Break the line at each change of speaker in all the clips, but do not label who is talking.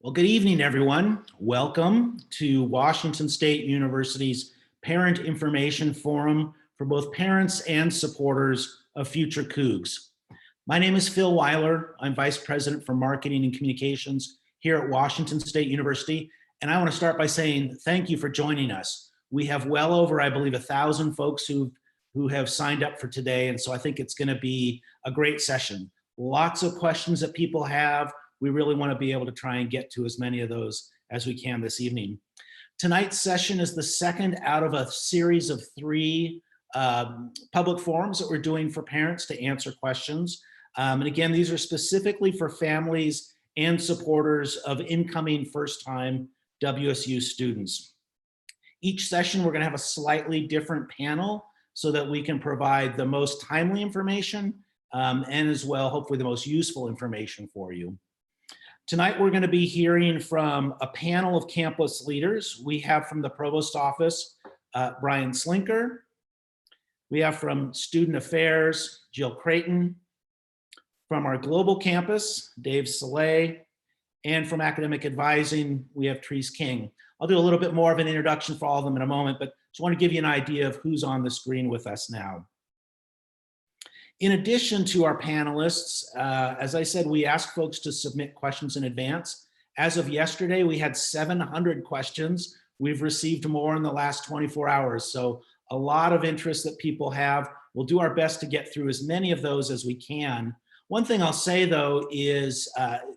Well, good evening, everyone. Welcome to Washington State University's Parent Information Forum for both parents and supporters of future Cougs. My name is Phil Weiler. I'm Vice President for Marketing and Communications here at Washington State University. And I want to start by saying thank you for joining us. We have well over, I believe, 1,000 folks who have signed up for today. And so I think it's going to be a great session. Lots of questions that people have. We really want to be able to try and get to as many of those as we can this evening. Tonight's session is the second out of a series of 3 public forums that we're doing for parents to answer questions. And again, these are specifically for families and supporters of incoming first-time WSU students. Each session, we're going to have a slightly different panel so that we can provide the most timely information and as well, hopefully, the most useful information for you. Tonight, we're going to be hearing from a panel of campus leaders. We have from the Provost Office, Brian Slinker. We have from Student Affairs, Jill Creighton. From our global campus, Dave Saleh. And from Academic Advising, we have Therese King. I'll do a little bit more of an introduction for all of them in a moment, but just want to give you an idea of who's on the screen with us now. In addition to our panelists, as I said, we asked folks to submit questions in advance. As of yesterday, we had 700 questions. We've received more in the last 24 hours. So a lot of interest that people have. We'll do our best to get through as many of those as we can. One thing I'll say though is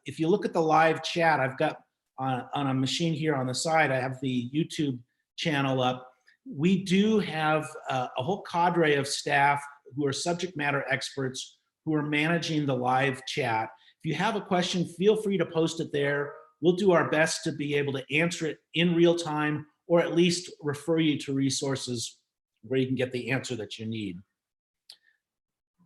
if you look at the live chat, I've got on a machine here on the side, I have the YouTube channel up. We do have a whole cadre of staff who are subject matter experts who are managing the live chat. If you have a question, feel free to post it there. We'll do our best to be able to answer it in real time or at least refer you to resources where you can get the answer that you need.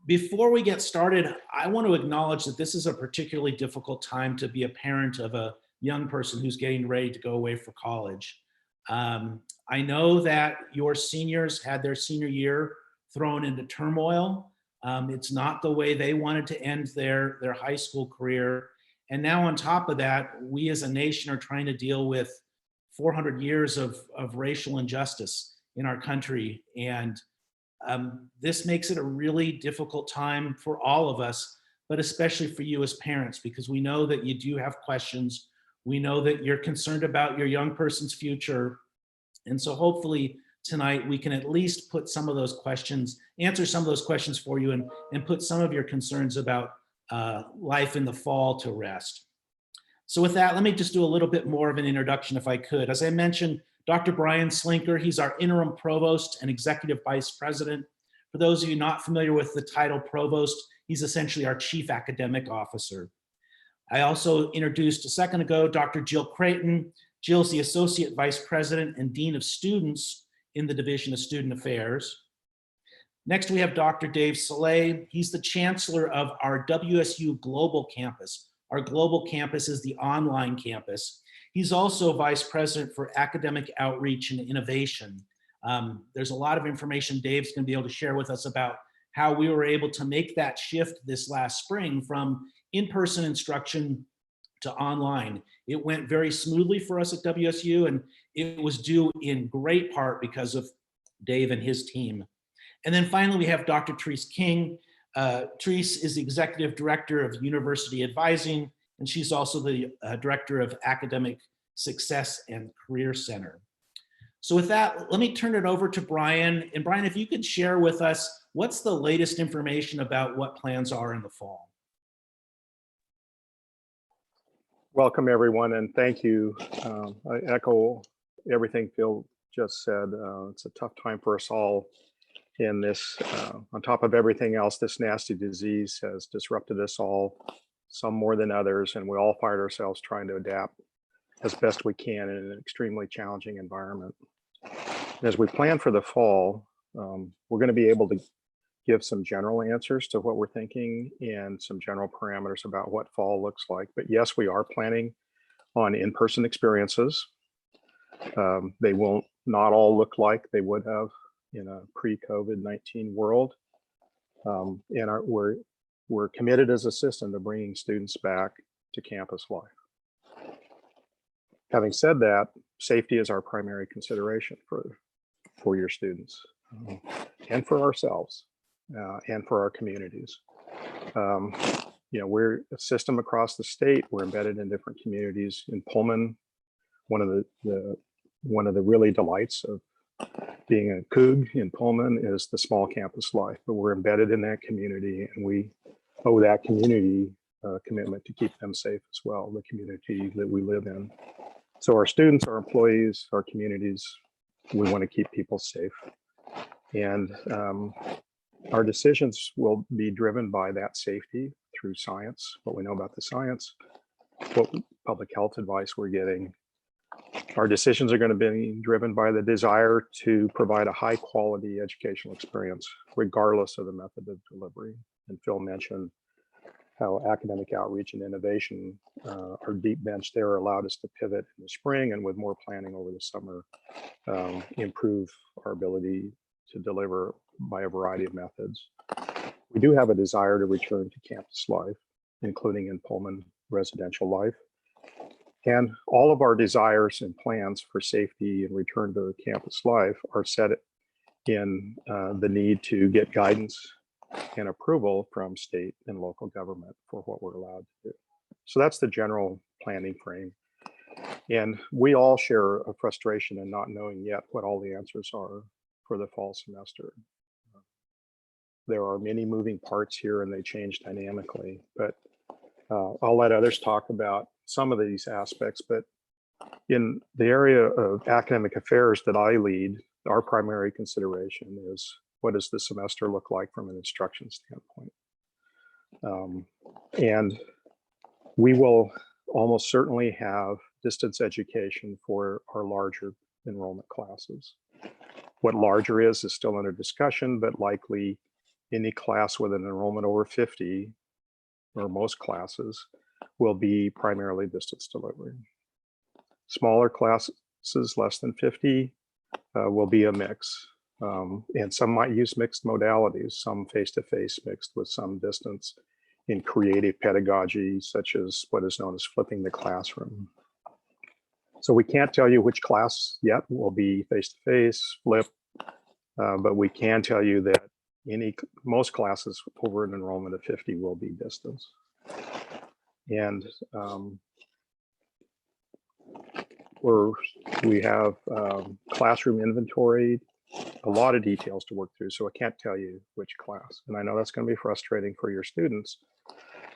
Before we get started, I want to acknowledge that this is a particularly difficult time to be a parent of a young person who's getting ready to go away for college. I know that your seniors had their senior year thrown into turmoil. It's not the way they wanted to end their high school career. And now on top of that, we as a nation are trying to deal with 400 years of racial injustice in our country. And this makes it a really difficult time for all of us, but especially for you as parents, because we know that you do have questions. We know that you're concerned about your young person's future. And so hopefully tonight we can at least put some of those questions, answer some of those questions for you and put some of your concerns about life in the fall to rest. So with that, let me just do a little bit more of an introduction if I could. As I mentioned, Dr. Brian Slinker, he's our interim provost and executive vice president. For those of you not familiar with the title provost, he's essentially our chief academic officer. I also introduced a second ago Dr. Jill Creighton. Jill's the associate vice president and dean of students in the Division of Student Affairs. Next, we have Dr. Dave Saleh. He's the chancellor of our WSU Global Campus. Our global campus is the online campus. He's also vice president for academic outreach and innovation. There's a lot of information Dave's going to be able to share with us about how we were able to make that shift this last spring from in-person instruction to online. It went very smoothly for us at WSU, and it was due in great part because of Dave and his team. And then finally, we have Dr. Therese King. Therese is the executive director of University Advising, and she's also the director of Academic Success and Career Center. So with that, let me turn it over to Brian. And Brian, if you could share with us, what's the latest information about what plans are in the fall?
Welcome, everyone, and thank you. I echo everything Phil just said. It's a tough time for us all in this. On top of everything else, this nasty disease has disrupted us all, some more than others, and we all find ourselves trying to adapt as best we can in an extremely challenging environment. And as we plan for the fall, we're going to be able to give some general answers to what we're thinking and some general parameters about what fall looks like. But yes, we are planning on in-person experiences. They will not all look like they would have in a pre-COVID-19 world. And we're committed as a system to bringing students back to campus life. Having said that, safety is our primary consideration for your students and for ourselves and for our communities. We're a system across the state. We're embedded in different communities. In Pullman, one of the really delights of being a Coug in Pullman is the small campus life, but we're embedded in that community, and we owe that community a commitment to keep them safe as well, the community that we live in. So our students, our employees, our communities, we want to keep people safe. And our decisions will be driven by that safety through science, what we know about the science, what public health advice we're getting. Our decisions are going to be driven by the desire to provide a high quality educational experience, regardless of the method of delivery. And Phil mentioned how academic outreach and innovation, our deep bench there allowed us to pivot in the spring, and with more planning over the summer, improve our ability to deliver by a variety of methods. We do have a desire to return to campus life, including in Pullman residential life. And all of our desires and plans for safety and return to campus life are set in the need to get guidance and approval from state and local government for what we're allowed to do. So that's the general planning frame. And we all share a frustration in not knowing yet what all the answers are for the fall semester. There are many moving parts here and they change dynamically, but I'll let others talk about some of these aspects. But in the area of academic affairs that I lead, our primary consideration is, what does the semester look like from an instruction standpoint? And we will almost certainly have distance education for our larger enrollment classes. What larger is still under discussion, but likely any class with an enrollment over 50, or most classes, will be primarily distance delivery. Smaller classes, less than 50, will be a mix. And some might use mixed modalities, some face-to-face mixed with some distance in creative pedagogy, such as what is known as flipping the classroom. So we can't tell you which class yet will be face-to-face, flip, but we can tell you that most classes over an enrollment of 50 will be distance. And we have classroom inventory, a lot of details to work through, so I can't tell you which class. And I know that's going to be frustrating for your students,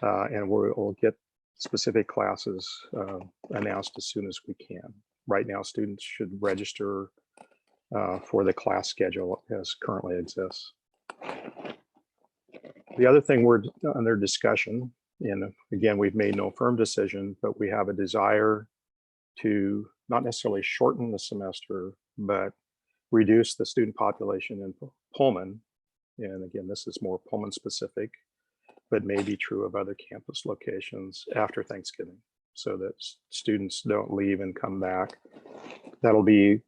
and we'll get specific classes announced as soon as we can. Right now, students should register for the class schedule as currently exists. The other thing we're under discussion, and again, we've made no firm decision, but we have a desire to not necessarily shorten the semester, but reduce the student population in Pullman. And again, this is more Pullman specific, but may be true of other campus locations after Thanksgiving, so that students don't leave and come back. That'll be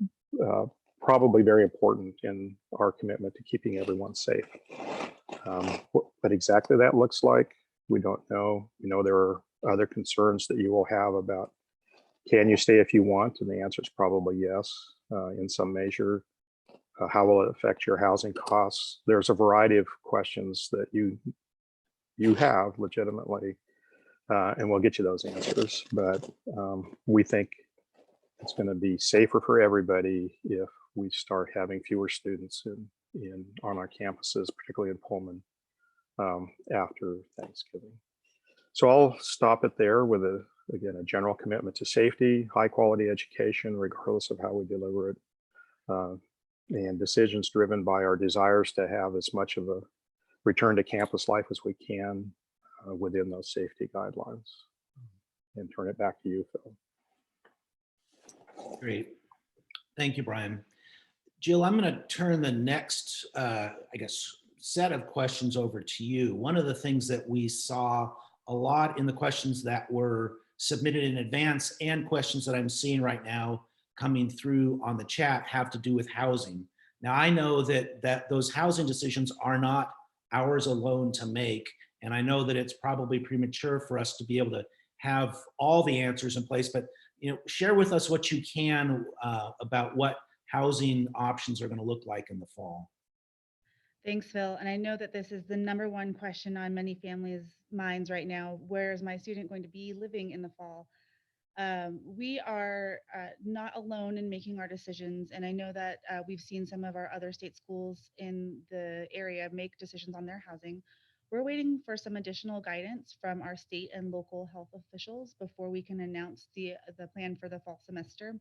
probably very important in our commitment to keeping everyone safe. What exactly that looks like, we don't know. We know there are other concerns that you will have about, can you stay if you want? And the answer is probably yes, in some measure. How will it affect your housing costs? There's a variety of questions that you have legitimately, and we'll get you those answers. But we think it's going to be safer for everybody if we start having fewer students on our campuses, particularly in Pullman, after Thanksgiving. So I'll stop it there with again, a general commitment to safety, high quality education, regardless of how we deliver it, and decisions driven by our desires to have as much of a return to campus life as we can within those safety guidelines. And turn it back to you, Phil.
Great. Thank you, Brian. Jill, I'm going to turn the next, set of questions over to you. One of the things that we saw a lot in the questions that were submitted in advance and questions that I'm seeing right now coming through on the chat have to do with housing. Now, I know that those housing decisions are not ours alone to make, and I know that it's probably premature for us to be able to have all the answers in place, but share with us what you can about what housing options are going to look like in the fall.
Thanks, Phil. And I know that this is the #1 question on many families' minds right now. Where is my student going to be living in the fall? We are not alone in making our decisions. And I know that we've seen some of our other state schools in the area make decisions on their housing. We're waiting for some additional guidance from our state and local health officials before we can announce the plan for the fall semester.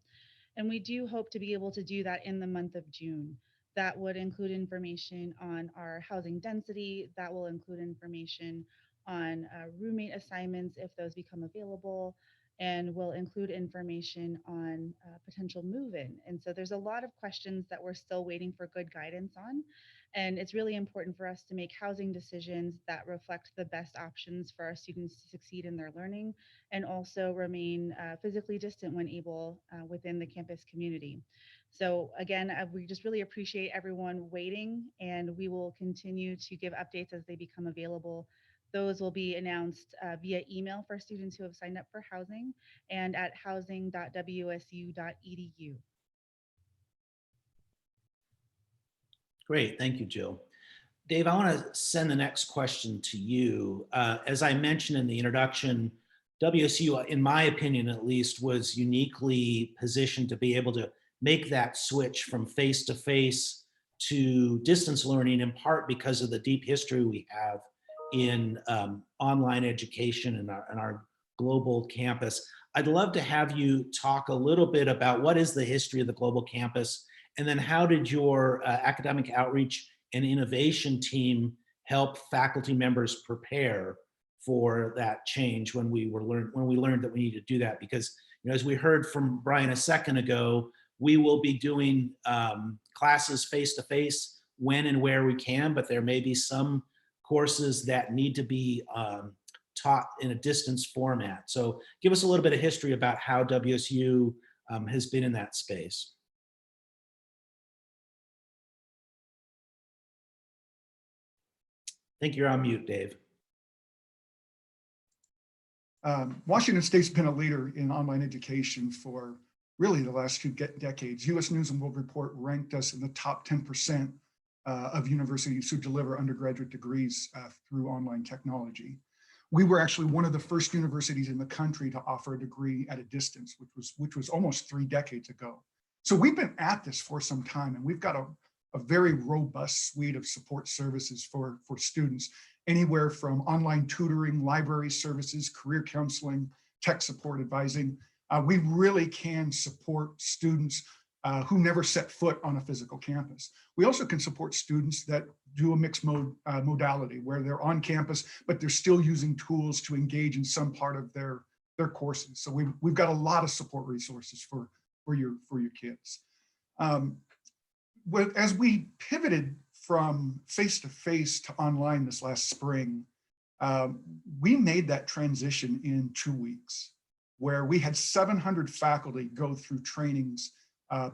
And we do hope to be able to do that in the month of June. That would include information on our housing density, that will include information on roommate assignments if those become available, and will include information on potential move-in. And so there's a lot of questions that we're still waiting for good guidance on. And it's really important for us to make housing decisions that reflect the best options for our students to succeed in their learning and also remain physically distant when able within the campus community. So again, we just really appreciate everyone waiting, and we will continue to give updates as they become available. Those will be announced via email for students who have signed up for housing and at housing.wsu.edu.
Great, thank you, Jill. Dave, I want to send the next question to you. As I mentioned in the introduction, WSU, in my opinion at least, was uniquely positioned to be able to make that switch from face-to-face to distance learning, in part because of the deep history we have in online education and our global campus. I'd love to have you talk a little bit about what is the history of the global campus, and then how did your academic outreach and innovation team help faculty members prepare for that change when we learned that we need to do that? Because as we heard from Brian a second ago, we will be doing classes face-to-face when and where we can, but there may be some courses that need to be taught in a distance format. So give us a little bit of history about how WSU has been in that space. I think you're on mute, Dave.
Washington State's been a leader in online education for really the last few decades. US News and World Report ranked us in the top 10% of universities who deliver undergraduate degrees through online technology. We were actually one of the first universities in the country to offer a degree at a distance, which was almost 3 decades ago. So we've been at this for some time, and we've got a very robust suite of support services for students, anywhere from online tutoring, library services, career counseling, tech support advising. We really can support students who never set foot on a physical campus. We also can support students that do a mixed modality, where they're on campus, but they're still using tools to engage in some part of their courses. So we've got a lot of support resources for your kids. As we pivoted from face-to-face to online this last spring, we made that transition in 2 weeks, where we had 700 faculty go through trainings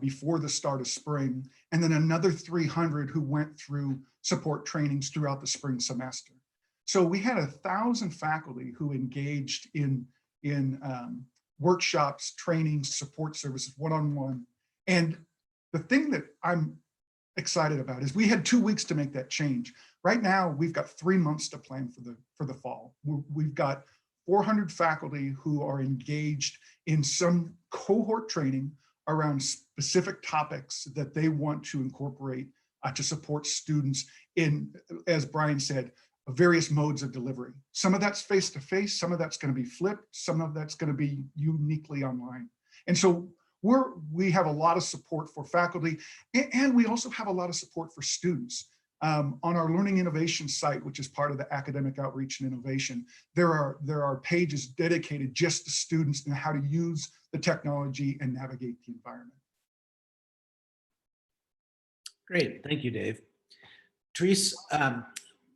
before the start of spring, and then another 300 who went through support trainings throughout the spring semester. So we had 1,000 faculty who engaged in workshops, trainings, support services, one-on-one. And the thing that I'm excited about is we had 2 weeks to make that change. Right now, we've got 3 months to plan for the fall. We've got 400 faculty who are engaged in some cohort training around specific topics that they want to incorporate to support students in, as Brian said, various modes of delivery. Some of that's face-to-face, some of that's going to be flipped, some of that's going to be uniquely online. And so we have a lot of support for faculty, and we also have a lot of support for students. On our Learning Innovation site, which is part of the Academic Outreach and Innovation, there are pages dedicated just to students and how to use the technology and navigate the environment.
Great, thank you, Dave. Therese,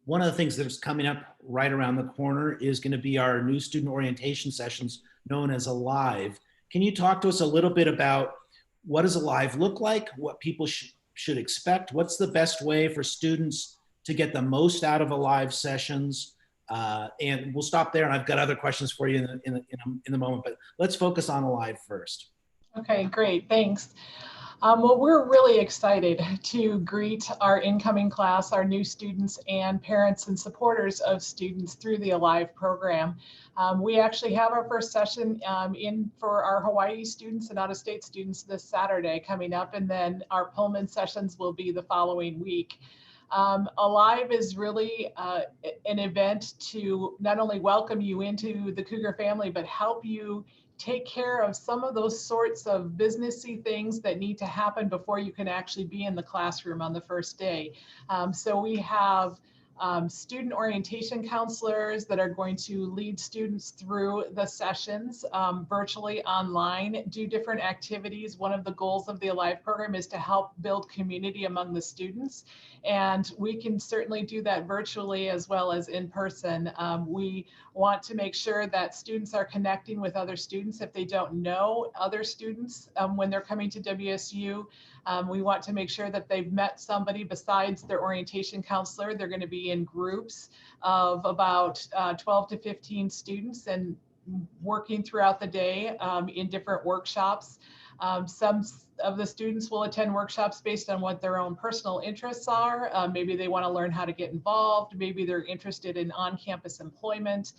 one of the things that is coming up right around the corner is going to be our new student orientation sessions, known as Alive. Can you talk to us a little bit about what does Alive look like, what people should expect, what's the best way for students to get the most out of Alive sessions, And we'll stop there, and I've got other questions for you in the moment, but let's focus on Alive first.
Okay, great, thanks. Well, we're really excited to greet our incoming class, our new students, and parents and supporters of students through the Alive program. We actually have our first session in for our Hawaii students and out-of-state students this Saturday coming up, and then our Pullman sessions will be the following week. Alive is really an event to not only welcome you into the Cougar family, but help you take care of some of those sorts of businessy things that need to happen before you can actually be in the classroom on the first day. So we have student orientation counselors that are going to lead students through the sessions virtually online, do different activities. One of the goals of the Alive program is to help build community among the students. And we can certainly do that virtually as well as in person. We want to make sure that students are connecting with other students if they don't know other students when they're coming to WSU. We want to make sure that they've met somebody besides their orientation counselor. They're going to be in groups of about 12 to 15 students and working throughout the day in different workshops. Some of the students will attend workshops based on what their own personal interests are. Maybe they want to learn how to get involved. Maybe they're interested in on-campus employment.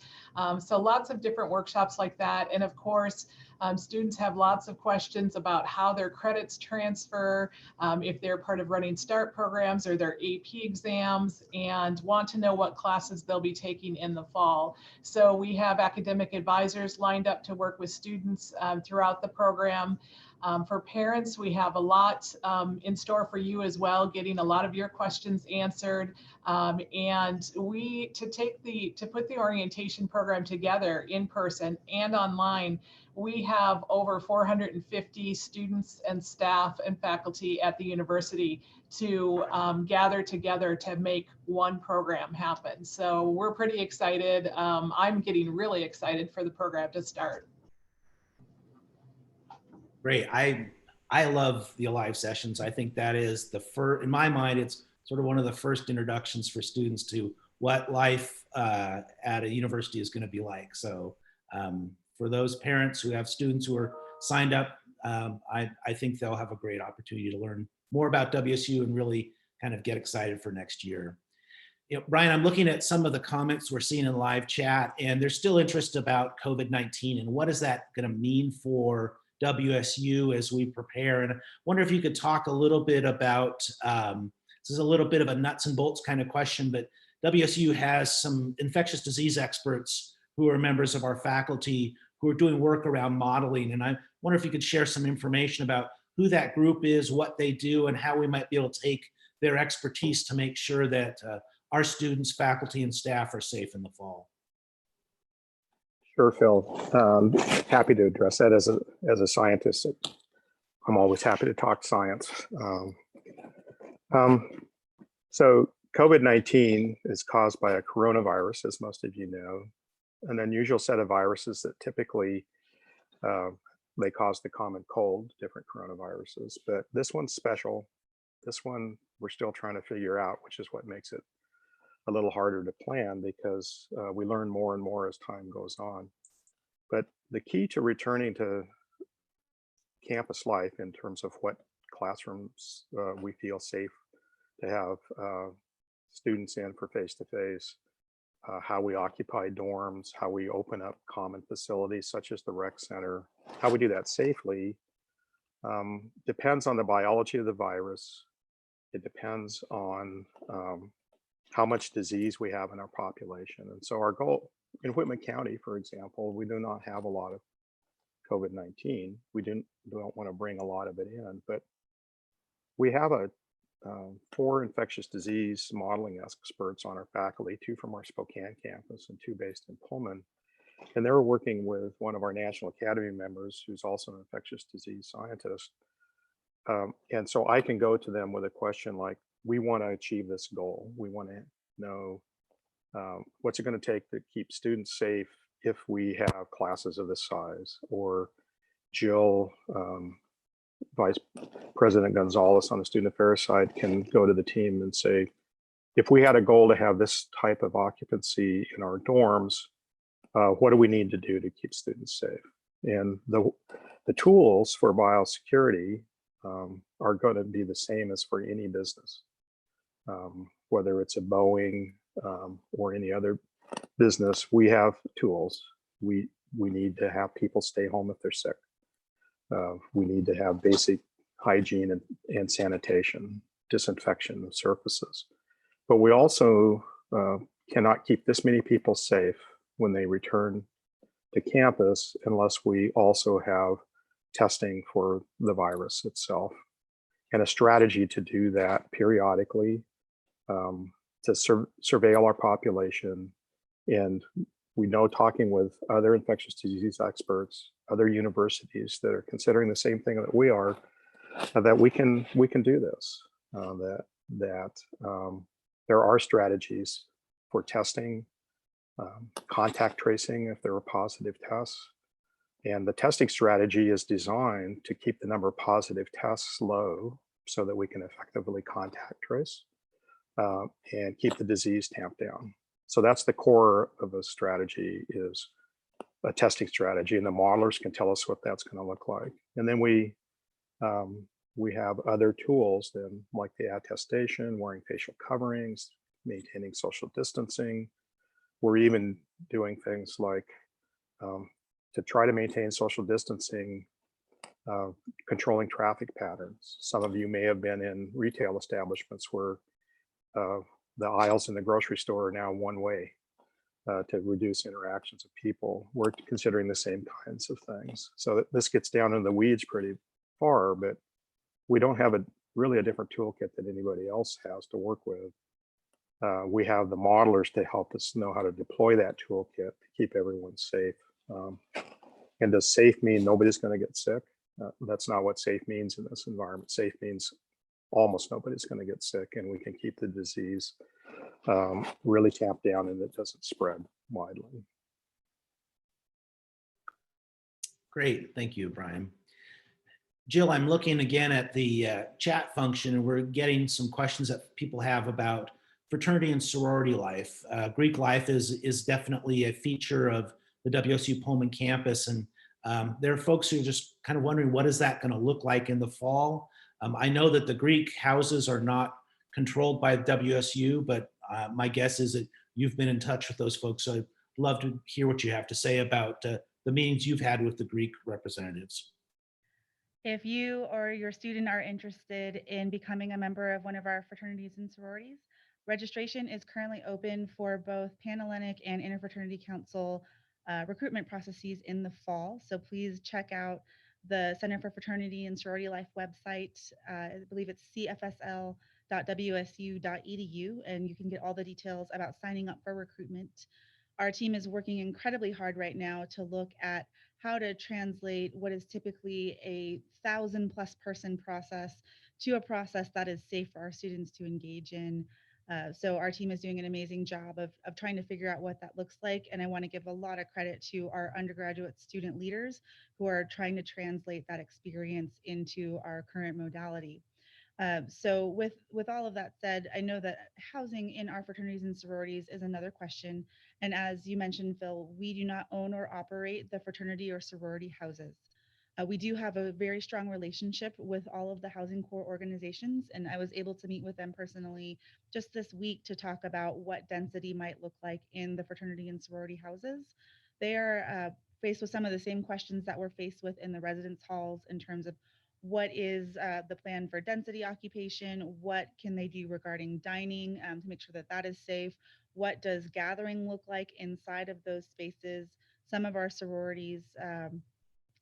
So lots of different workshops like that. And of course, students have lots of questions about how their credits transfer, if they're part of running START programs or their AP exams, and want to know what classes they'll be taking in the fall. So we have academic advisors lined up to work with students throughout the program. For parents, we have a lot in store for you as well, getting a lot of your questions answered. And to put the orientation program together in person and online, we have over 450 students and staff and faculty at the university to gather together to make one program happen. So we're pretty excited. I'm getting really excited for the program to start.
Great. I love the Alive sessions. I think that is the first, in my mind, it's sort of one of the first introductions for students to what life at a university is going to be like. So for those parents who have students who are signed up, I think they'll have a great opportunity to learn more about WSU and really kind of get excited for next year. You know, Brian, I'm looking at some of the comments we're seeing in live chat, and there's still interest about COVID-19 and what is that going to mean for WSU as we prepare. And I wonder if you could talk a little bit about, this is a little bit of a nuts and bolts kind of question, but WSU has some infectious disease experts who are members of our faculty who are doing work around modeling. And I wonder if you could share some information about who that group is, what they do, and how we might be able to take their expertise to make sure that our students, faculty, and staff are safe in the fall.
Sure, Phil. Happy to address that as a scientist. I'm always happy to talk science. So COVID-19 is caused by a coronavirus, as most of you know, an unusual set of viruses that typically they cause the common cold, different coronaviruses, but this one's special. This one we're still trying to figure out, which is what makes it a little harder to plan because we learn more and more as time goes on. But the key to returning to campus life in terms of what classrooms we feel safe to have students in for face-to-face, how we occupy dorms, how we open up common facilities such as the rec center, how we do that safely, depends on the biology of the virus. It depends on how much disease we have in our population. And so our goal in Whitman County, for example, we do not have a lot of COVID-19. We don't want to bring a lot of it in, but we have 4 infectious disease modeling experts on our faculty, 2 from our Spokane campus and 2 based in Pullman. And they're working with one of our National Academy members who's also an infectious disease scientist. And so I can go to them with a question like, we want to achieve this goal. We want to know what's it going to take to keep students safe if we have classes of this size, or Jill, Vice President Gonzalez on the student affairs side can go to the team and say, if we had a goal to have this type of occupancy in our dorms, what do we need to do to keep students safe? And the tools for biosecurity are going to be the same as for any business, whether it's a Boeing or any other business. We have tools. We need to have people stay home if they're sick. We need to have basic hygiene and sanitation, disinfection of surfaces. But we also cannot keep this many people safe when they return to campus unless we also have testing for the virus itself and a strategy to do that periodically, to surveil our population. And we know, talking with other infectious disease experts, other universities that are considering the same thing that we are, that we can do this. There are strategies for testing, contact tracing if there are positive tests. And the testing strategy is designed to keep the number of positive tests low so that we can effectively contact trace and keep the disease tamped down. So that's the core of a strategy, is a testing strategy, and the modelers can tell us what that's going to look like. And then we have other tools then, like the attestation, wearing facial coverings, maintaining social distancing. We're even doing things like, to try to maintain social distancing, controlling traffic patterns. Some of you may have been in retail establishments where the aisles in the grocery store are now one way to reduce interactions of people. We're considering the same kinds of things. So this gets down in the weeds pretty far, but we don't have really a different toolkit that anybody else has to work with. We have the modelers to help us know how to deploy that toolkit to keep everyone safe. And does safe mean nobody's going to get sick? That's not what safe means in this environment. Safe means almost nobody's going to get sick, and we can keep the disease really tamped down and it doesn't spread widely.
Great, thank you, Brian. Jill, I'm looking again at the chat function, and we're getting some questions that people have about fraternity and sorority life. Greek life is definitely a feature of the WSU Pullman campus, and there are folks who are just kind of wondering, what is that going to look like in the fall? I know that the Greek houses are not controlled by WSU, but my guess is that you've been in touch with those folks, so I'd love to hear what you have to say about the meetings you've had with the Greek representatives.
If you or your student are interested in becoming a member of one of our fraternities and sororities, registration is currently open for both Panhellenic and Interfraternity Council recruitment processes in the fall. So please check out the Center for Fraternity and Sorority Life website. I believe it's cfsl.wsu.edu, and you can get all the details about signing up for recruitment. Our team is working incredibly hard right now to look at how to translate what is typically a 1,000+ person process to a process that is safe for our students to engage in. So our team is doing an amazing job of trying to figure out what that looks like. And I want to give a lot of credit to our undergraduate student leaders who are trying to translate that experience into our current modality. So with all of that said, I know that housing in our fraternities and sororities is another question. And as you mentioned, Phil, we do not own or operate the fraternity or sorority houses. We do have a very strong relationship with all of the housing core organizations, and I was able to meet with them personally just this week to talk about what density might look like in the fraternity and sorority houses. They are faced with some of the same questions that we're faced with in the residence halls in terms of what is the plan for density occupation, what can they do regarding dining to make sure that that is safe, what does gathering look like inside of those spaces. Some of our sororities, I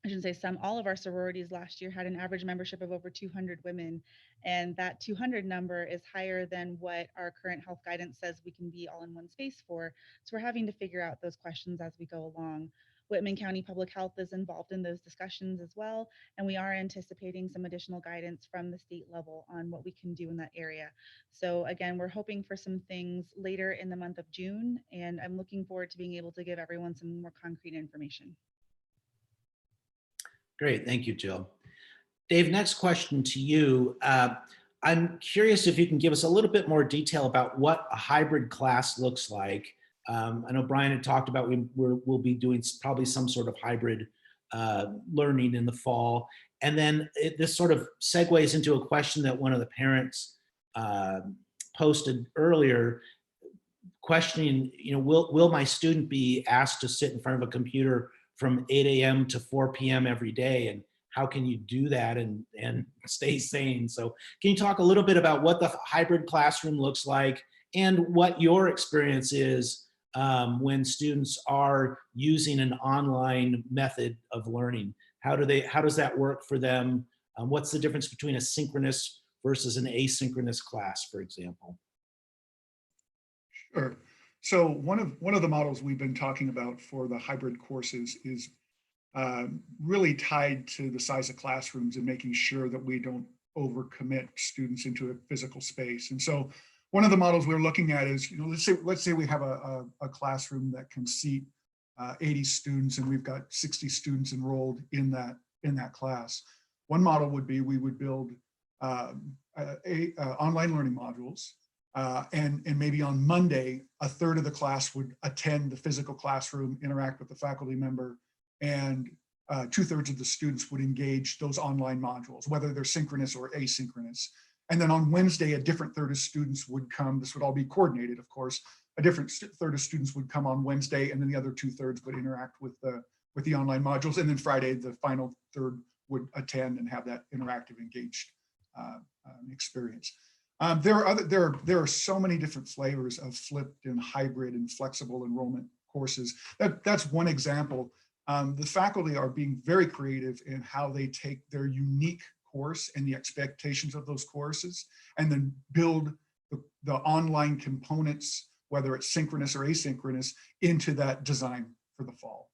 shouldn't say some, all of our sororities last year had an average membership of over 200 women, and that 200 number is higher than what our current health guidance says we can be all in one space for. So we're having to figure out those questions as we go along. Whitman County Public Health is involved in those discussions as well, and we are anticipating some additional guidance from the state level on what we can do in that area. So again, we're hoping for some things later in the month of June, and I'm looking forward to being able to give everyone some more concrete information. Great,
thank you, Jill. Dave, next question to you. I'm curious if you can give us a little bit more detail about what a hybrid class looks like. I know Brian had talked about we'll be doing probably some sort of hybrid learning in the fall. And then this sort of segues into a question that one of the parents posted earlier, questioning, will my student be asked to sit in front of a computer from 8 a.m. to 4 p.m. every day? And how can you do that and stay sane? So can you talk a little bit about what the hybrid classroom looks like and what your experience is when students are using an online method of learning? How does that work for them? What's the difference between a synchronous versus an asynchronous class, for example?
Sure. So one of the models we've been talking about for the hybrid courses is really tied to the size of classrooms and making sure that we don't overcommit students into a physical space. And so one of the models we're looking at is, let's say we have a classroom that can seat 80 students and we've got 60 students enrolled in that class. One model would be we would build online learning modules. And maybe on Monday, a third of the class would attend the physical classroom, interact with the faculty member, and 2/3 of the students would engage those online modules, whether they're synchronous or asynchronous. And then on Wednesday, a different third of students would come. This would all be coordinated, of course. A different third of students would come on Wednesday, and then the other 2/3 would interact with the online modules. And then Friday, the final third would attend and have that interactive, engaged experience. There are so many different flavors of flipped and hybrid and flexible enrollment courses. That's one example. The faculty are being very creative in how they take their unique course and the expectations of those courses and then build the online components, whether it's synchronous or asynchronous, into that design for the fall.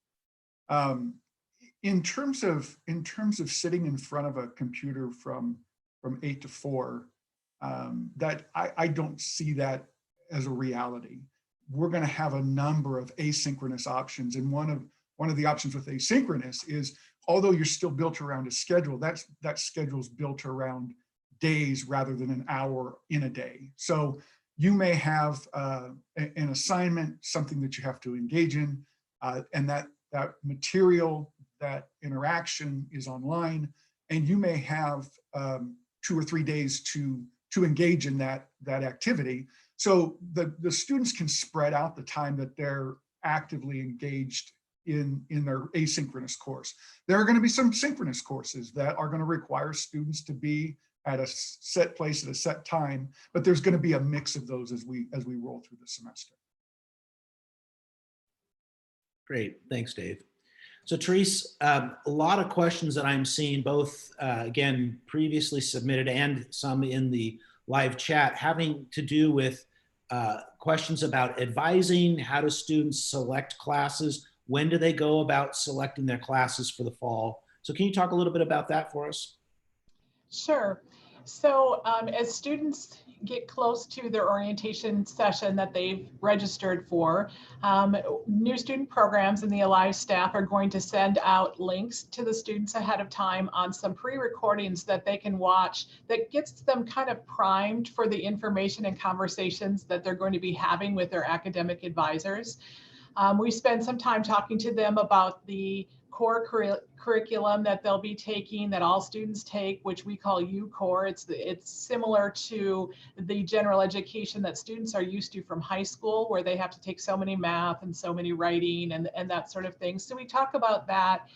In terms of sitting in front of a computer from 8 to 4, that I don't see that as a reality. We're going to have a number of asynchronous options, and one of the options with asynchronous is, although you're still built around a schedule, that schedule's built around days rather than an hour in a day. So you may have an assignment, something that you have to engage in, and that material, that interaction is online, and you may have 2 or 3 days to engage in that activity. So the students can spread out the time that they're actively engaged in their asynchronous course. There are going to be some synchronous courses that are going to require students to be at a set place at a set time, but there's going to be a mix of those as we roll through the semester.
Great, thanks, Dave. So Therese, a lot of questions that I'm seeing, both again, previously submitted and some in the live chat, having to do with questions about advising. How do students select classes? When do they go about selecting their classes for the fall? So can you talk a little bit about that for us?
Sure. So as students get close to their orientation session that they've registered for, new student programs and the Alive staff are going to send out links to the students ahead of time on some pre-recordings that they can watch that gets them kind of primed for the information and conversations that they're going to be having with their academic advisors. We spend some time talking to them about the core curriculum that they'll be taking, that all students take, which we call U-Core. It's similar to the general education that students are used to from high school, where they have to take so many math and so many writing and that sort of thing. So we talk about that.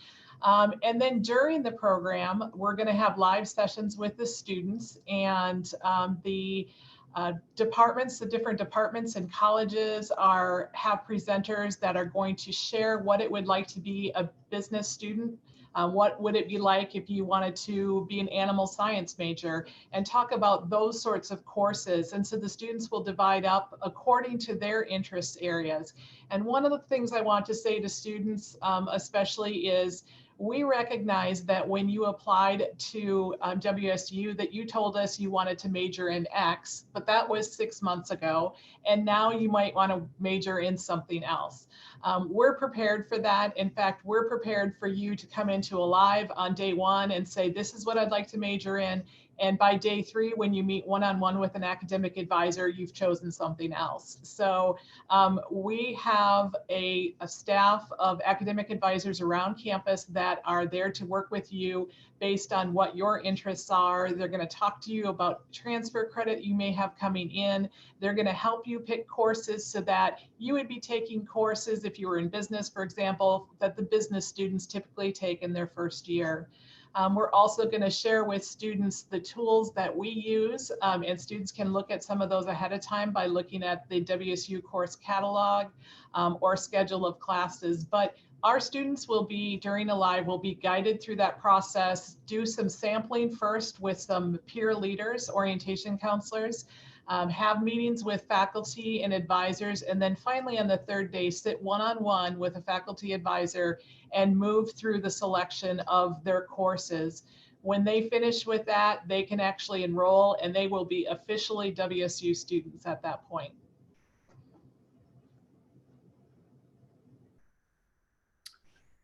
And then during the program, we're going to have live sessions with the students, and the different departments and colleges have presenters that are going to share what it would like to be a business student. What would it be like if you wanted to be an animal science major, and talk about those sorts of courses. And so the students will divide up according to their interest areas. And one of the things I want to say to students especially is, we recognize that when you applied to WSU, that you told us you wanted to major in X, but that was 6 months ago, and now you might want to major in something else. We're prepared for that. In fact, we're prepared for you to come into Alive on day 1 and say, this is what I'd like to major in. And by day 3, when you meet one-on-one with an academic advisor, you've chosen something else. So we have a staff of academic advisors around campus that are there to work with you based on what your interests are. They're going to talk to you about transfer credit you may have coming in. They're going to help you pick courses so that you would be taking courses, if you were in business, for example, that the business students typically take in their first year. We're also going to share with students the tools that we use, and students can look at some of those ahead of time by looking at the WSU course catalog or schedule of classes. But our students will be, during Alive, will be guided through that process, do some sampling first with some peer leaders, orientation counselors, have meetings with faculty and advisors, and then finally on the 3rd day, sit one-on-one with a faculty advisor and move through the selection of their courses. When they finish with that, they can actually enroll and they will be officially WSU students at that point.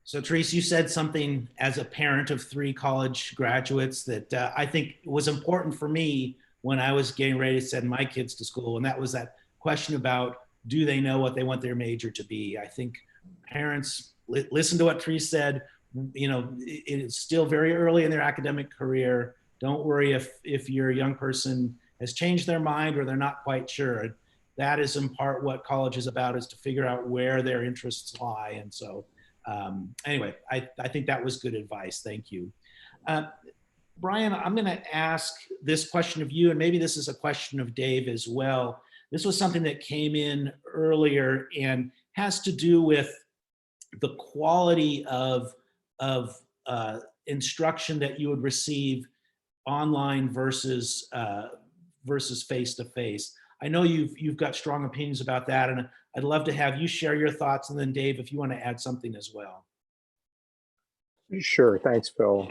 So Therese, you said something as a parent of 3 college graduates that I think was important for me when I was getting ready to send my kids to school. And that was that question about, do they know what they want their major to be? I think parents listen to what Therese said. You know, it is still very early in their academic career. Don't worry if your young person has changed their mind or they're not quite sure. That is in part what college is about, is to figure out where their interests lie. And so anyway, I think that was good advice. Thank you. Brian, I'm going to ask this question of you, and maybe this is a question of Dave as well. This was something that came in earlier and has to do with the quality of instruction that you would receive online versus face-to-face. I know you've got strong opinions about that, and I'd love to have you share your thoughts, and then Dave, if you want to add something as well.
Sure, thanks, Phil.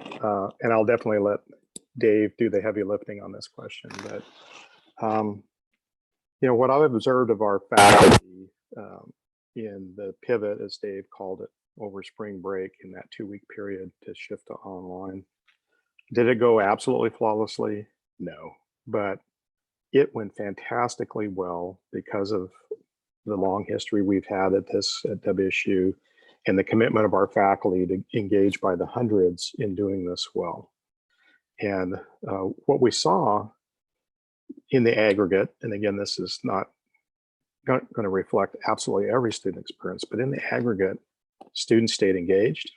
And I'll definitely let Dave do the heavy lifting on this question. But you know, what I've observed of our faculty in the pivot, as Dave called it, over spring break in that 2-week period to shift to online, did it go absolutely flawlessly? No, but it went fantastically well because of the long history we've had at WSU and the commitment of our faculty to engage by the hundreds in doing this well. And what we saw in the aggregate, and again, this is not going to reflect absolutely every student experience, but in the aggregate, students stayed engaged.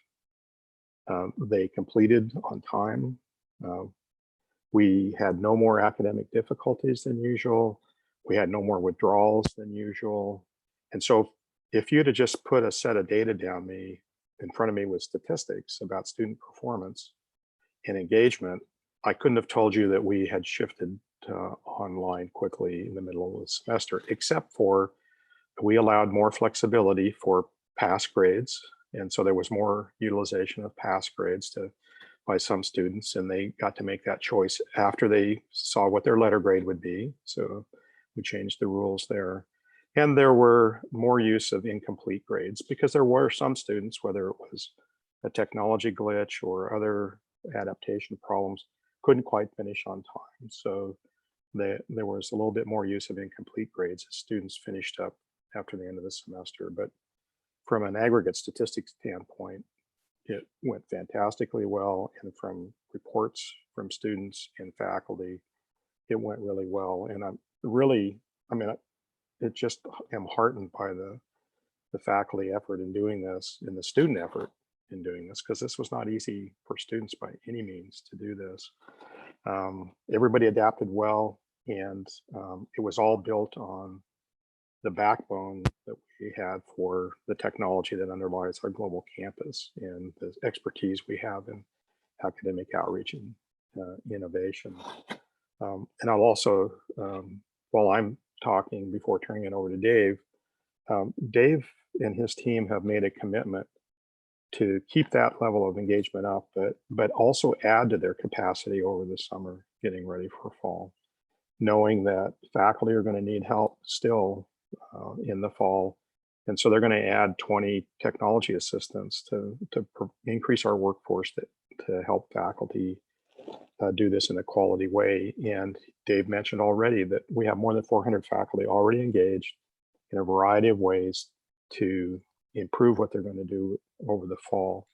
They completed on time. We had no more academic difficulties than usual. We had no more withdrawals than usual. And so if you'd have just put a set of data down in front of me with statistics about student performance and engagement, I couldn't have told you that we had shifted to online quickly in the middle of the semester, except for we allowed more flexibility for pass grades. And so there was more utilization of pass grades by some students, and they got to make that choice after they saw what their letter grade would be. So we changed the rules there. And there were more use of incomplete grades because there were some students, whether it was a technology glitch or other adaptation problems, couldn't quite finish on time. So there was a little bit more use of incomplete grades as students finished up after the end of the semester. But from an aggregate statistics standpoint, it went fantastically well. And from reports from students and faculty, it went really well. And it just am heartened by the faculty effort in doing this, and the student effort in doing this, because this was not easy for students by any means to do this. Everybody adapted well, and it was all built on the backbone that we had for the technology that underlies our global campus and the expertise we have in academic outreach and innovation. And I'll also, while I'm talking before turning it over to Dave, Dave and his team have made a commitment to keep that level of engagement up, but also add to their capacity over the summer, getting ready for fall, knowing that faculty are going to need help still in the fall. And so they're going to add 20 technology assistants to increase our workforce to help faculty do this in a quality way. And Dave mentioned already that we have more than 400 faculty already engaged in a variety of ways to improve what they're going to do over the fall.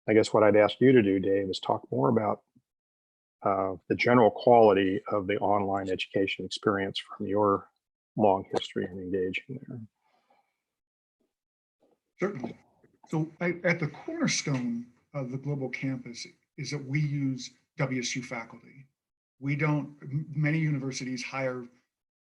I guess what I'd ask you to do, Dave, is talk more about the general quality of the online education experience from your long history in engaging there.
Certainly. So at the cornerstone of the global campus is that we use WSU faculty. We don't, many universities hire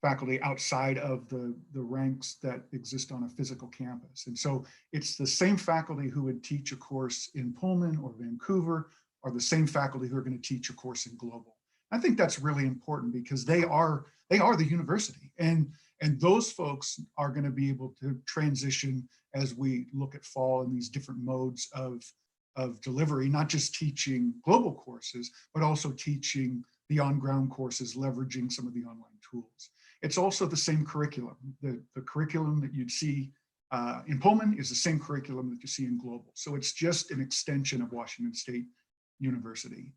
faculty outside of the ranks that exist on a physical campus. And so it's the same faculty who would teach a course in Pullman or Vancouver are the same faculty who are going to teach a course in global. I think that's really important because they are the university, and those folks are going to be able to transition as we look at fall in these different modes of delivery, not just teaching global courses, but also teaching the on-ground courses, leveraging some of the online tools. It's also the same curriculum. The curriculum that you'd see in Pullman is the same curriculum that you see in global. So it's just an extension of Washington State University.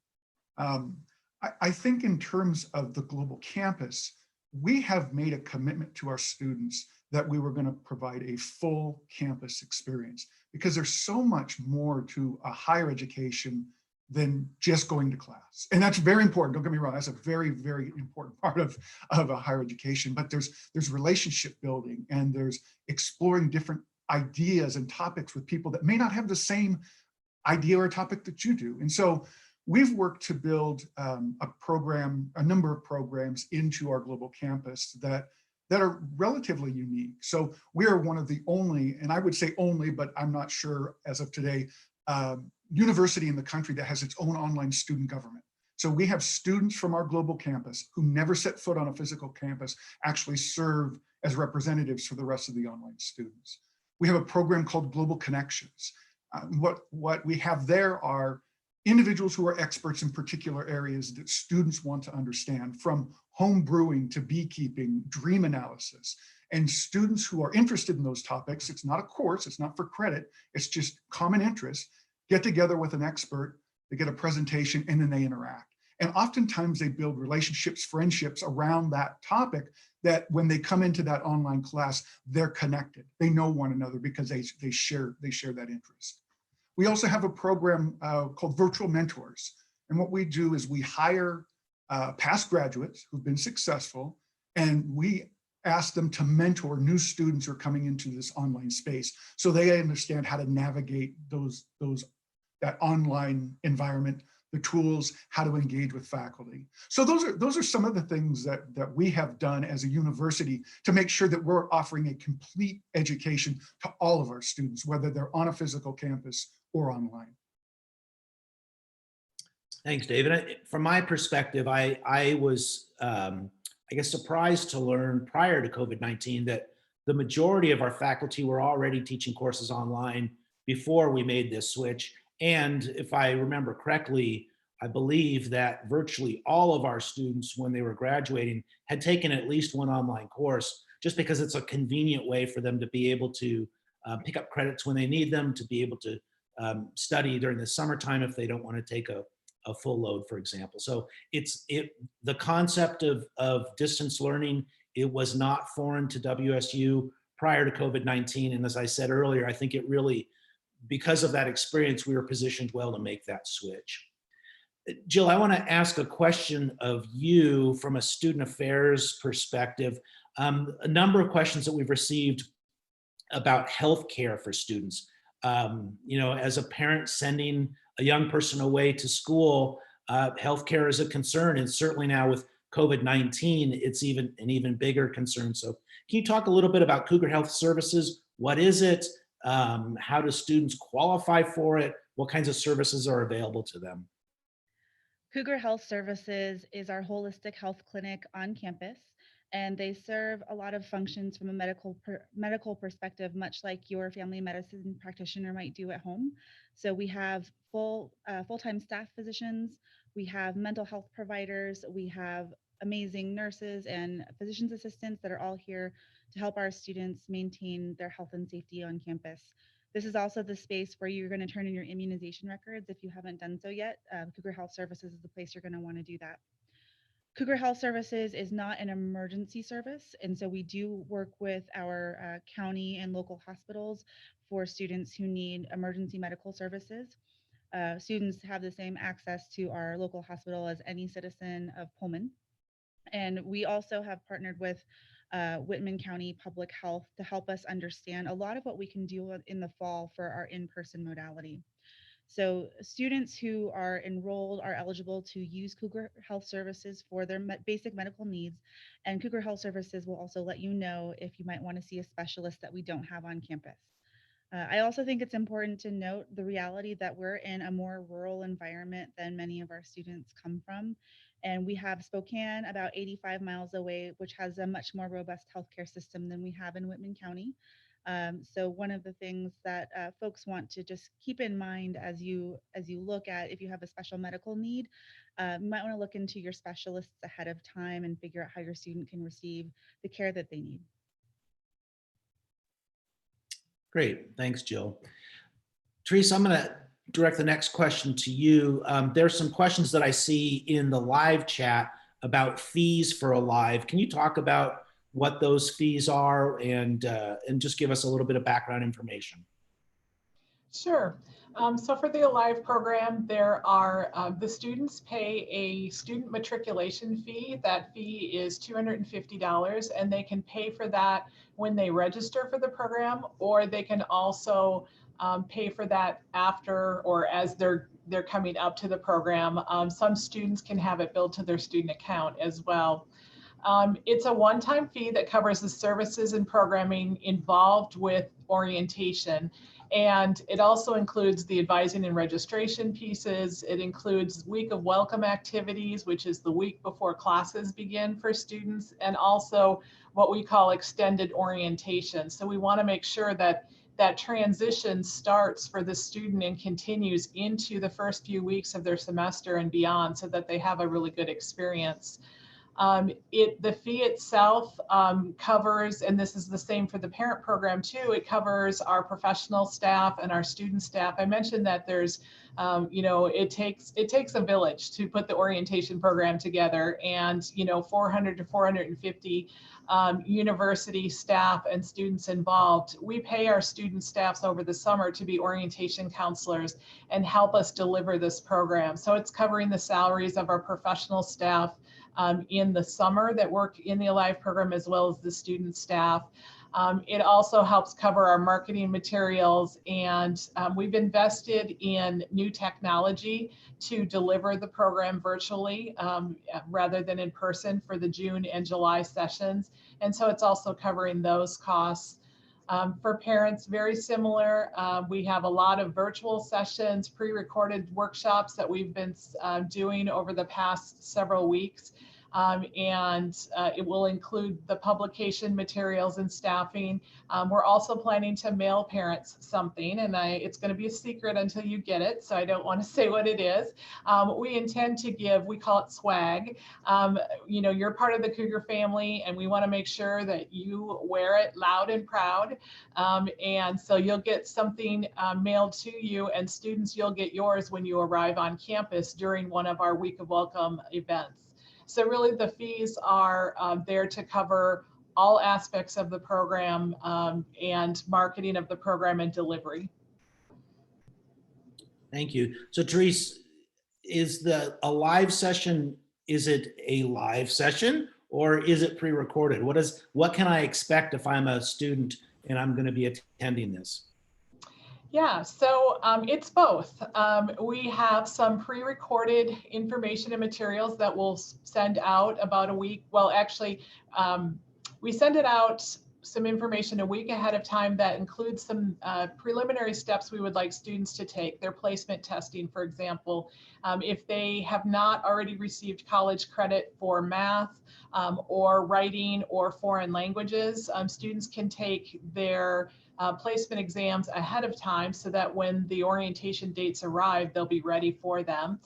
I think in terms of the global campus, we have made a commitment to our students that we were going to provide a full campus experience because there's so much more to a higher education than just going to class. And that's very important. Don't get me wrong. That's a very, very important part of a higher education, but there's relationship building and there's exploring different ideas and topics with people that may not have the same idea or topic that you do. And so we've worked to build a number of programs into our global campus that are relatively unique. So we are one of the only, and I would say only, but I'm not sure as of today, university in the country that has its own online student government. So we have students from our global campus who never set foot on a physical campus actually serve as representatives for the rest of the online students. We have a program called Global Connections. What we have there are individuals who are experts in particular areas that students want to understand, from home brewing to beekeeping, dream analysis, and students who are interested in those topics. It's not a course, it's not for credit, it's just common interest, get together with an expert, they get a presentation, and then they interact. And oftentimes they build relationships, friendships around that topic that when they come into that online class, they're connected. They know one another because they share that interest. We also have a program called Virtual Mentors. And what we do is we hire past graduates who've been successful, and we ask them to mentor new students who are coming into this online space so they understand how to navigate that online environment, the tools, how to engage with faculty. So those are some of the things that we have done as a university to make sure that we're offering a complete education to all of our students, whether they're on a physical campus or online.
Thanks, David. From my perspective, I was, I guess, surprised to learn prior to COVID-19 that the majority of our faculty were already teaching courses online before we made this switch. And if I remember correctly, I believe that virtually all of our students, when they were graduating, had taken at least one online course, just because it's a convenient way for them to be able to pick up credits when they need them, to be able to study during the summertime if they don't want to take a full load, for example. So the concept of distance learning, it was not foreign to WSU prior to COVID-19. And as I said earlier, I think it really, because of that experience, we were positioned well to make that switch. Jill, I want to ask a question of you from a student affairs perspective. A number of questions that we've received about healthcare for students. As a parent sending a young person away to school, healthcare is a concern, and certainly now with COVID-19, it's an even bigger concern. So can you talk a little bit about Cougar Health Services? What is it? How do students qualify for it? What kinds of services are available to them?
Cougar Health Services is our holistic health clinic on campus. and they serve a lot of functions from a medical perspective, much like your family medicine practitioner might do at home. So we have full-time staff physicians, we have mental health providers, we have amazing nurses and physician's assistants that are all here to help our students maintain their health and safety on campus. This is also the space where you're going to turn in your immunization records if you haven't done so yet. Cougar Health Services is the place you're going to want to do that. Cougar Health Services is not an emergency service, and so we do work with our county and local hospitals for students who need emergency medical services. Students have the same access to our local hospital as any citizen of Pullman. And we also have partnered with Whitman County Public Health to help us understand a lot of what we can do in the fall for our in-person modality. So students who are enrolled are eligible to use Cougar Health Services for their basic medical needs. And Cougar Health Services will also let you know if you might want to see a specialist that we don't have on campus. I also think it's important to note the reality that we're in a more rural environment than many of our students come from. And we have Spokane about 85 miles away, which has a much more robust healthcare system than we have in Whitman County. So one of the things that folks want to just keep in mind as you look at if you have a special medical need, you might want to look into your specialists ahead of time and figure out how your student can receive the care that they need.
Great, thanks, Jill. Teresa, I'm going to direct the next question to you. There's some questions that I see in the live chat about fees for a live. Can you talk about what those fees are and just give us a little bit of background information?
Sure. So for the Alive program, there are the students pay a student matriculation fee. That fee is $250, and they can pay for that when they register for the program, or they can also pay for that after or as they're coming up to the program. Some students can have it billed to their student account as well. It's a one-time fee that covers the services and programming involved with orientation. And it also includes the advising and registration pieces. It includes week of welcome activities, which is the week before classes begin for students, and also what we call extended orientation. So we want to make sure that that transition starts for the student and continues into the first few weeks of their semester and beyond, so that they have a really good experience. The fee itself covers, and this is the same for the parent program too, it covers our professional staff and our student staff. I mentioned that there's, it takes a village to put the orientation program together, and 400 to 450 university staff and students involved. We pay our student staffs over the summer to be orientation counselors and help us deliver this program. So it's covering the salaries of our professional staff in the summer that work in the Alive program, as well as the student staff. It also helps cover our marketing materials, and we've invested in new technology to deliver the program virtually rather than in person for the June and July sessions. And so it's also covering those costs. For parents, very similar. We have a lot of virtual sessions, pre-recorded workshops that we've been doing over the past several weeks. It will include the publication materials and staffing. We're also planning to mail parents something, and it's going to be a secret until you get it, so I don't want to say what it is. We intend to give, we call it swag. You're part of the Cougar family, and we want to make sure that you wear it loud and proud. And so you'll get something mailed to you, and students, you'll get yours when you arrive on campus during one of our Week of Welcome events. So really the fees are there to cover all aspects of the program and marketing of the program and delivery.
Thank you. So Therese, is a live session, is it a live session or is it pre-recorded? What can I expect if I'm a student and I'm going to be attending this?
Yeah, so it's both. We have some pre-recorded information and materials that we'll send out about a week. Well, actually, we send it out some information a week ahead of time that includes some preliminary steps we would like students to take, their placement testing, for example. If they have not already received college credit for math or writing or foreign languages, students can take their placement exams ahead of time so that when the orientation dates arrive, they'll be ready for them.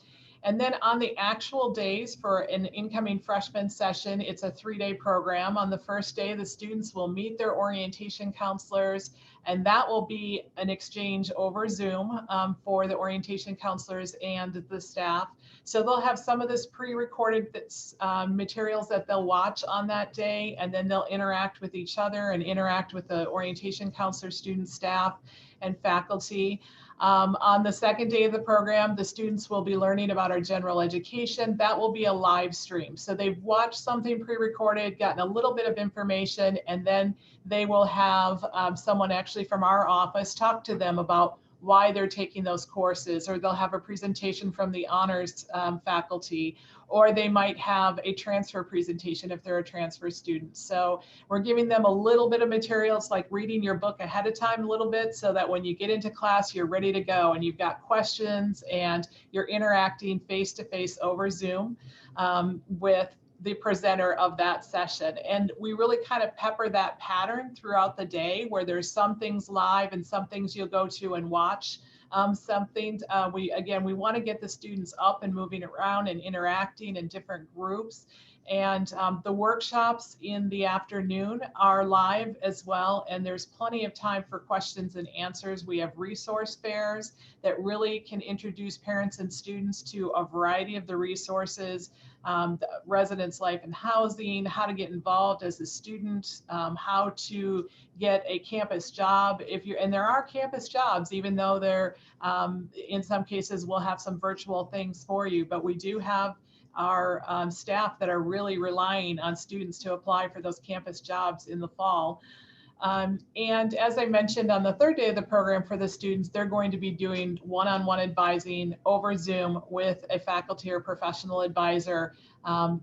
And then on the actual days for an incoming freshman session, it's a 3-day program. On the first day, the students will meet their orientation counselors, and that will be an exchange over Zoom for the orientation counselors and the staff. So they'll have some of this pre-recorded materials that they'll watch on that day, and then they'll interact with each other and interact with the orientation counselor, student, staff, and faculty. On the second day of the program, the students will be learning about our general education. That will be a live stream. So they've watched something pre-recorded, gotten a little bit of information, and then they will have someone actually from our office talk to them about why they're taking those courses, or they'll have a presentation from the honors faculty, or they might have a transfer presentation if they're a transfer student. So we're giving them a little bit of materials, like reading your book ahead of time a little bit, so that when you get into class, you're ready to go and you've got questions and you're interacting face-to-face over Zoom with the presenter of that session. And we really kind of pepper that pattern throughout the day, where there's some things live and some things you'll go to and watch. Some things we want to get the students up and moving around and interacting in different groups. And the workshops in the afternoon are live as well, and there's plenty of time for questions and answers. We have resource fairs that really can introduce parents and students to a variety of the resources, the residence life and housing, how to get involved as a student, how to get a campus job and there are campus jobs, even though they're in some cases we'll have some virtual things for you, but we do have our staff that are really relying on students to apply for those campus jobs in the fall. And as I mentioned, on the third day of the program for the students, they're going to be doing one-on-one advising over Zoom with a faculty or professional advisor.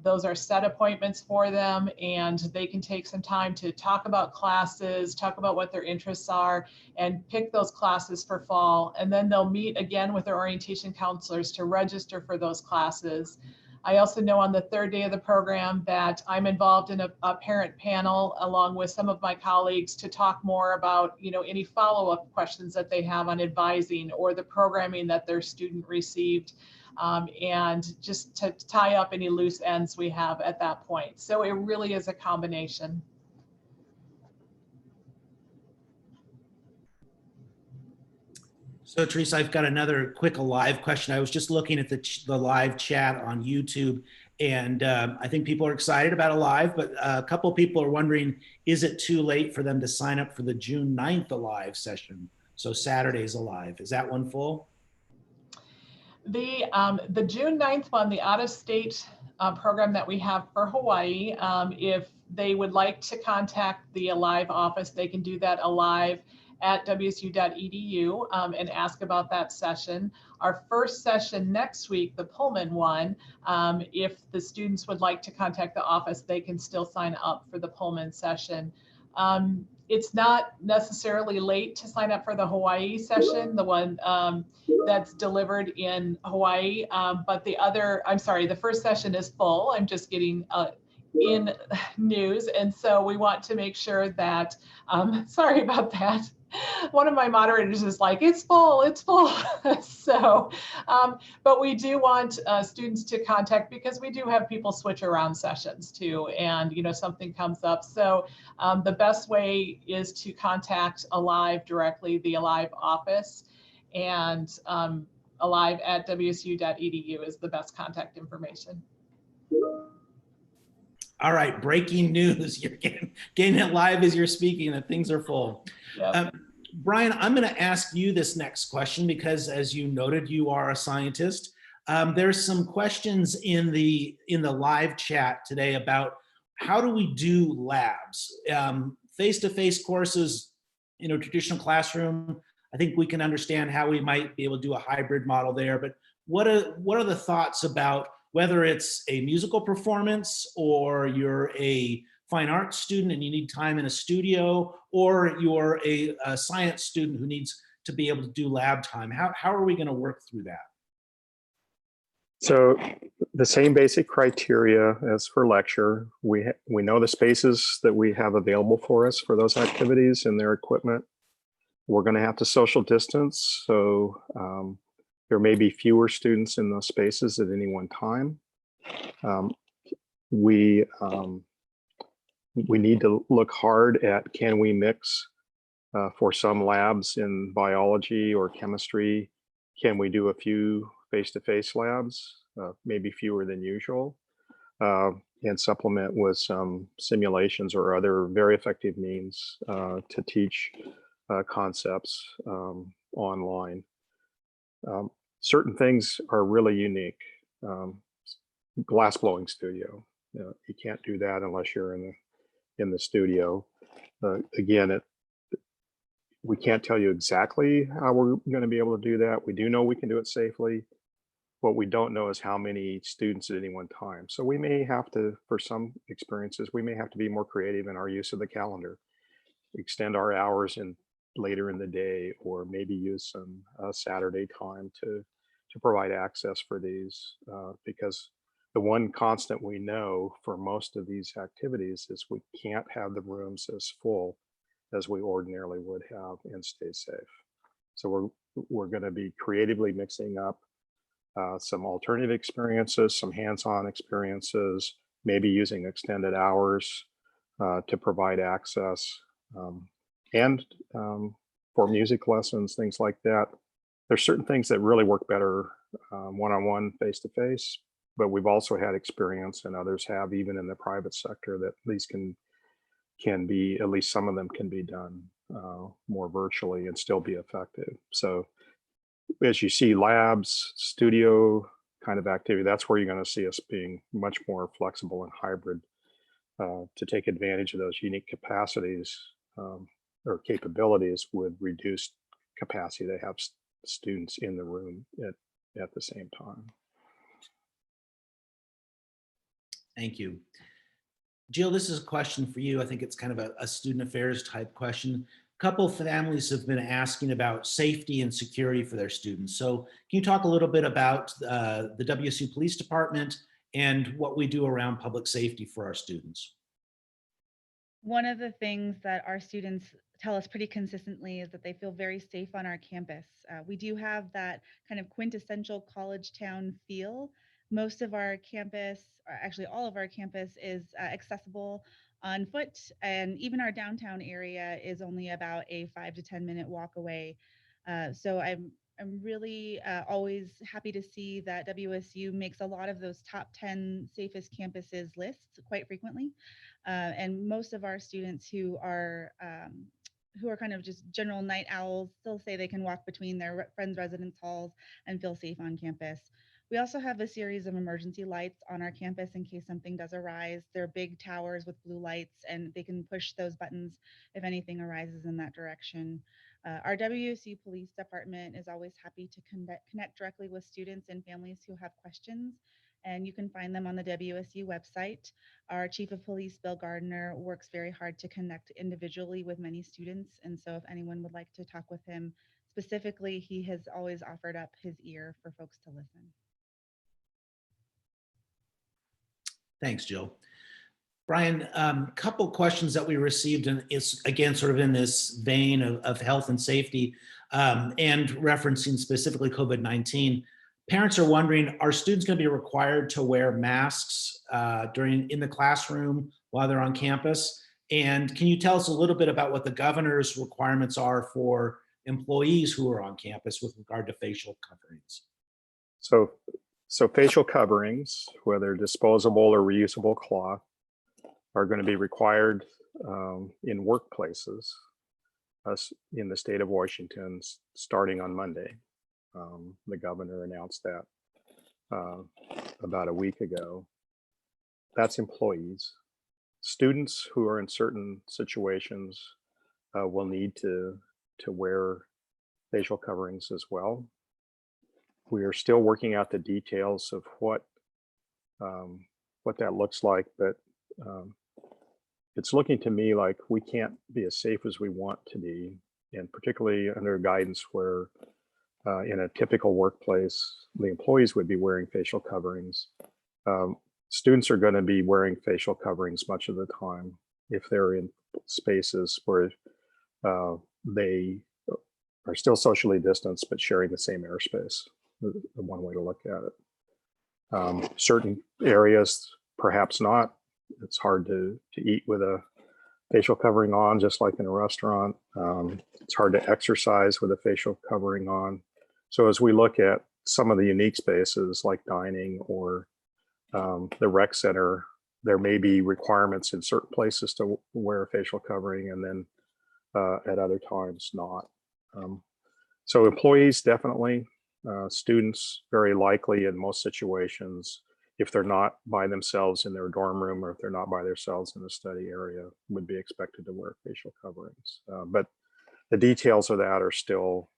Those are set appointments for them, and they can take some time to talk about classes, talk about what their interests are, and pick those classes for fall. And then they'll meet again with their orientation counselors to register for those classes. I also know on the third day of the program that I'm involved in a parent panel along with some of my colleagues to talk more about, any follow-up questions that they have on advising or the programming that their student received, and just to tie up any loose ends we have at that point. So it really is a combination.
So Teresa, I've got another quick live question. I was just looking at the live chat on YouTube, and I think people are excited about Alive, but a couple of people are wondering, is it too late for them to sign up for the June 9th Alive session? So Saturday's Alive, is that one full?
The June 9th one, the out-of-state program that we have for Hawaii, if they would like to contact the Alive office, they can do that alive@wsu.edu and ask about that session. Our first session next week, the Pullman one, if the students would like to contact the office, they can still sign up for the Pullman session. It's not necessarily late to sign up for the Hawaii session, the one that's delivered in Hawaii, but the first session is full. I'm just getting in news, and so we want to make sure that, sorry about that. One of my moderators is like, it's full. So, but we do want students to contact, because we do have people switch around sessions too, and something comes up. So the best way is to contact Alive directly, the Alive office, and alive@wsu.edu is the best contact information.
All right, breaking news. You're getting it live as you're speaking, that things are full. Yep. Brian, I'm going to ask you this next question because, as you noted, you are a scientist. There's some questions in the live chat today about how do we do labs? Face-to-face courses, traditional classroom. I think we can understand how we might be able to do a hybrid model there. But what are the thoughts about whether it's a musical performance or you're a fine arts student and you need time in a studio, or you're a science student who needs to be able to do lab time? How are we going to work through that?
So the same basic criteria as for lecture. We know the spaces that we have available for us for those activities and their equipment. We're going to have to social distance, so there may be fewer students in those spaces at any one time. We need to look hard at, can we mix for some labs in biology or chemistry? Can we do a few face-to-face labs, maybe fewer than usual, and supplement with some simulations or other very effective means to teach concepts online. Certain things are really unique. Glass blowing studio, you can't do that unless you're in the studio. Again, we can't tell you exactly how we're going to be able to do that. We do know we can do it safely. What we don't know is how many students at any one time. So we may have to, for some experiences, we may have to be more creative in our use of the calendar, extend our hours in later in the day, or maybe use some Saturday time to provide access for these, because the one constant we know for most of these activities is we can't have the rooms as full as we ordinarily would have and stay safe. So we're going to be creatively mixing up some alternative experiences, some hands-on experiences, maybe using extended hours to provide access, and for music lessons, things like that. There's certain things that really work better one-on-one, face-to-face, but we've also had experience, and others have, even in the private sector, that these can be, at least some of them can be done more virtually and still be effective. So as you see labs, studio kind of activity, that's where you're going to see us being much more flexible and hybrid to take advantage of those unique capacities or capabilities with reduced capacity to have students in the room at the same time.
Thank you. Jill, this is a question for you. I think it's kind of a student affairs type question. A couple of families have been asking about safety and security for their students. So can you talk a little bit about the WSU Police Department and what we do around public safety for our students?
One of the things that our students tell us pretty consistently is that they feel very safe on our campus. We do have that kind of quintessential college town feel. Most of our campus, or actually all of our campus, is accessible on foot, and even our downtown area is only about a 5 to 10 minute walk away. So I'm really always happy to see that WSU makes a lot of those top 10 safest campuses lists quite frequently. And most of our students who are kind of just general night owls still say they can walk between their friends' residence halls and feel safe on campus. We also have a series of emergency lights on our campus in case something does arise. They're big towers with blue lights, and they can push those buttons if anything arises in that direction. Our WSU Police Department is always happy to connect directly with students and families who have questions, and you can find them on the WSU website. Our Chief of Police, Bill Gardner, works very hard to connect individually with many students, and so if anyone would like to talk with him specifically, he has always offered up his ear for folks to listen.
Thanks, Jill. Brian, couple questions that we received, and it's again sort of in this vein of health and safety and referencing specifically COVID-19. Parents are wondering, are students going to be required to wear masks in the classroom while they're on campus? And can you tell us a little bit about what the governor's requirements are for employees who are on campus with regard to facial coverings?
So facial coverings, whether disposable or reusable cloth, are going to be required in workplaces in the state of Washington starting on Monday. The governor announced that about a week ago. That's employees. Students who are in certain situations will need to wear facial coverings as well. We are still working out the details of what that looks like, but it's looking to me like we can't be as safe as we want to be, and particularly under guidance where in a typical workplace, the employees would be wearing facial coverings. Students are going to be wearing facial coverings much of the time if they're in spaces where they are still socially distanced but sharing the same airspace. One way to look at it. Certain areas, perhaps not. It's hard to eat with a facial covering on, just like in a restaurant. It's hard to exercise with a facial covering on. So as we look at some of the unique spaces like dining or the rec center, there may be requirements in certain places to wear a facial covering, and then at other times not. So employees definitely, students very likely in most situations, if they're not by themselves in their dorm room or if they're not by themselves in the study area, would be expected to wear facial coverings. But the details of that are still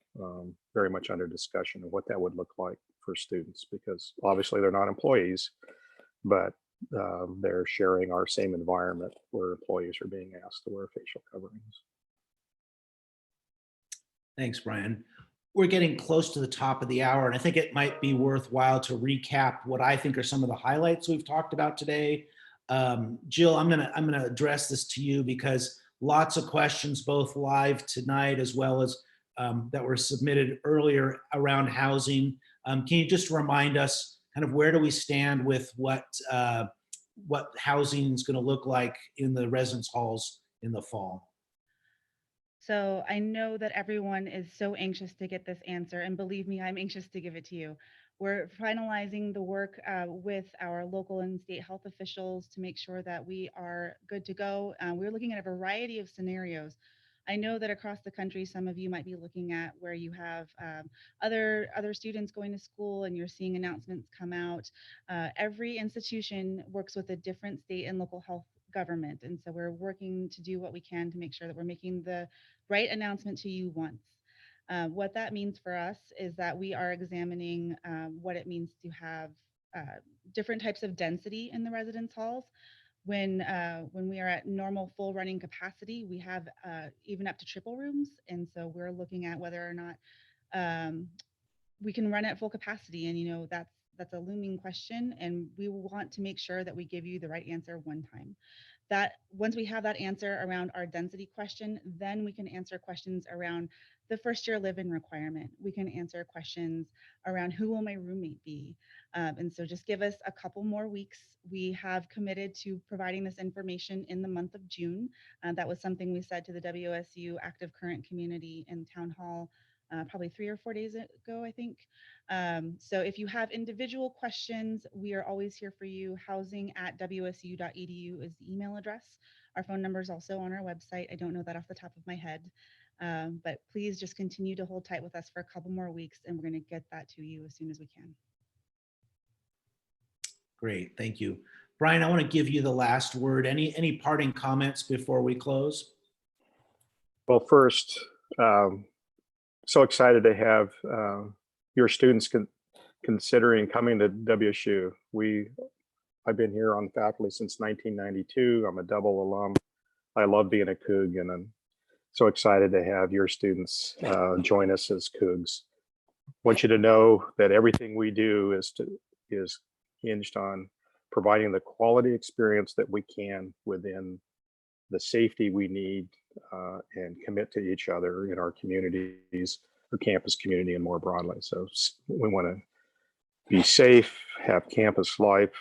very much under discussion of what that would look like for students, because obviously they're not employees, but they're sharing our same environment where employees are being asked to wear facial coverings.
Thanks, Brian. We're getting close to the top of the hour, and I think it might be worthwhile to recap what I think are some of the highlights we've talked about today. Jill, I'm gonna address this to you because lots of questions, both live tonight as well as that were submitted earlier around housing. Can you just remind us kind of where do we stand with what housing is going to look like in the residence halls in the fall?
So I know that everyone is so anxious to get this answer, and believe me, I'm anxious to give it to you. We're finalizing the work with our local and state health officials to make sure that we are good to go. We're looking at a variety of scenarios. I know that across the country, some of you might be looking at where you have other students going to school and you're seeing announcements come out. Every institution works with a different state and local health government. And so we're working to do what we can to make sure that we're making the right announcement to you once. What that means for us is that we are examining what it means to have different types of density in the residence halls. When we are at normal full running capacity, we have even up to triple rooms, and so we're looking at whether or not we can run at full capacity. And you know that's a looming question, and we want to make sure that we give you the right answer one time. That once we have that answer around our density question, then we can answer questions around the first year live-in requirement. We can answer questions around who will my roommate be. And so just give us a couple more weeks. We have committed to providing this information in the month of June. That was something we said to the WSU active current community in town hall probably 3 or 4 days ago, I think. So if you have individual questions, we are always here for you. housing@wsu.edu is the email address. Our phone number is also on our website. I don't know that off the top of my head, but please just continue to hold tight with us for a couple more weeks, and we're going to get that to you as soon as we can.
Great, thank you. Brian, I want to give you the last word. Any parting comments before we close?
Well, first, so excited to have your students considering coming to WSU. I've been here on faculty since 1992. I'm a double alum. I love being a Coug, and I'm so excited to have your students join us as Cougs. I want you to know that everything we do is hinged on providing the quality experience that we can within the safety we need and commit to each other in our communities, our campus community, and more broadly. So we want to be safe, have campus life,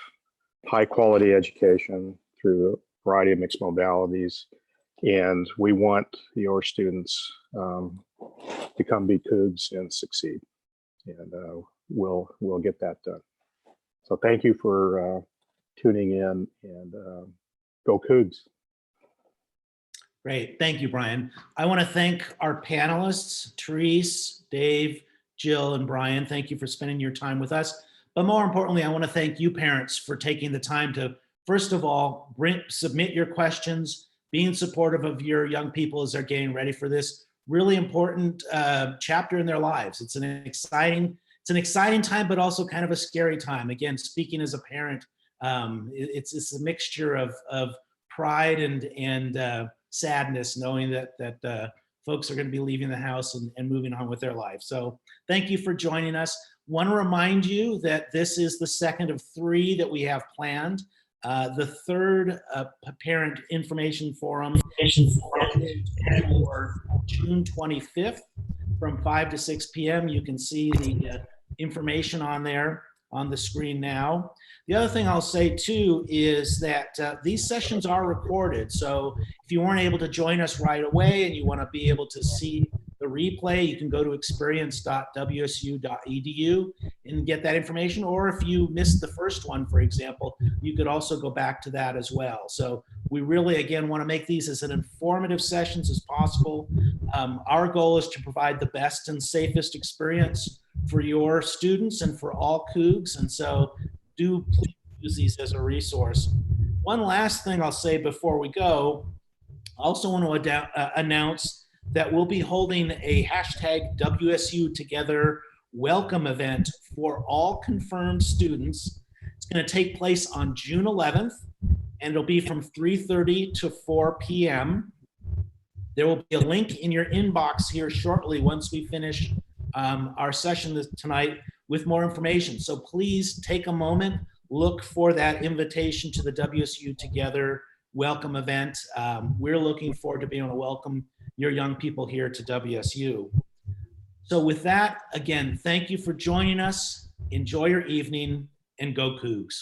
high quality education through a variety of mixed modalities. And we want your students to come be Cougs and succeed. And we'll get that done. So thank you for tuning in, and go Cougs.
Great, thank you, Brian. I want to thank our panelists, Therese, Dave, Jill, and Brian. Thank you for spending your time with us. But more importantly, I want to thank you parents for taking the time to, first of all, submit your questions, being supportive of your young people as they're getting ready for this really important chapter in their lives. It's an exciting time, but also kind of a scary time. Again, speaking as a parent, it's a mixture of pride and sadness knowing that folks are going to be leaving the house and moving on with their life. So thank you for joining us. Want to remind you that this is the second of 3 that we have planned. The third Parent Information Forum is for June 25th from 5 to 6 p.m. You can see the information on there on the screen now. The other thing I'll say too is that these sessions are recorded. So if you weren't able to join us right away and you want to be able to see the replay, you can go to experience.wsu.edu and get that information. Or if you missed the first one, for example, you could also go back to that as well. So we really, again, want to make these as informative sessions as possible. Our goal is to provide the best and safest experience for your students and for all Cougs. And so do please use these as a resource. One last thing I'll say before we go, I also want to announce that we'll be holding a hashtag WSU Together welcome event for all confirmed students. It's going to take place on June 11th, and it'll be from 3:30 to 4 p.m. There will be a link in your inbox here shortly once we finish our session tonight with more information. So please take a moment, look for that invitation to the WSU Together welcome event. We're looking forward to being able to welcome your young people here to WSU. So with that, again, thank you for joining us. Enjoy your evening and go Cougs.